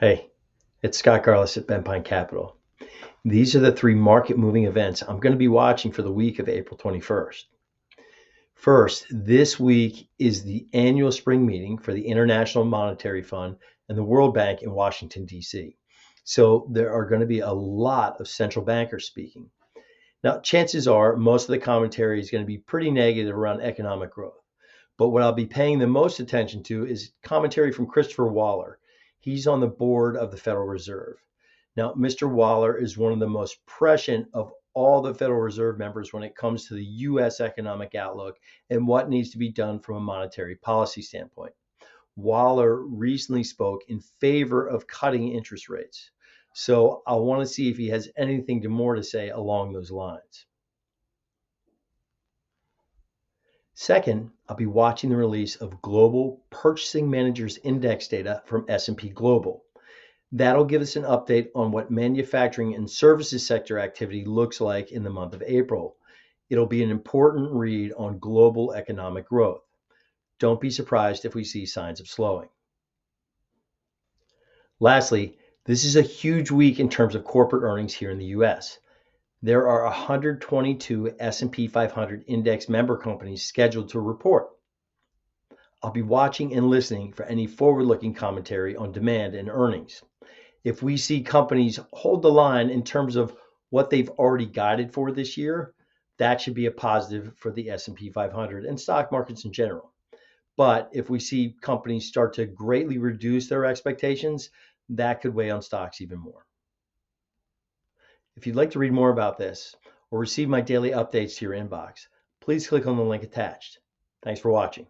Hey, it's Scott Garlis at Bent Pine Capital. These are the three market moving events I'm going to be watching for the week of April 21st. First, this week is the annual spring meeting for the International Monetary Fund and the World Bank in Washington, D.C. So there are going to be a lot of central bankers speaking. Now, chances are most of the commentary is going to be pretty negative around economic growth. But what I'll be paying the most attention to is commentary from Christopher Waller. He's on the board of the Federal Reserve. Now, Mr. Waller is one of the most prescient of all the Federal Reserve members when it comes to the U.S. economic outlook and what needs to be done from a monetary policy standpoint. Waller recently spoke in favor of cutting interest rates. So I want to see if he has anything more to say along those lines. Second, I'll be watching the release of Global Purchasing Managers Index data from S&P Global. That'll give us an update on what manufacturing and services sector activity looks like in the month of April. It'll be an important read on global economic growth. Don't be surprised if we see signs of slowing. Lastly, this is a huge week in terms of corporate earnings here in the US. There are 122 S&P 500 index member companies scheduled to report. I'll be watching and listening for any forward-looking commentary on demand and earnings. If we see companies hold the line in terms of what they've already guided for this year, that should be a positive for the S&P 500 and stock markets in general. But if we see companies start to greatly reduce their expectations, that could weigh on stocks even more. If you'd like to read more about this or receive my daily updates to your inbox, please click on the link attached. Thanks for watching.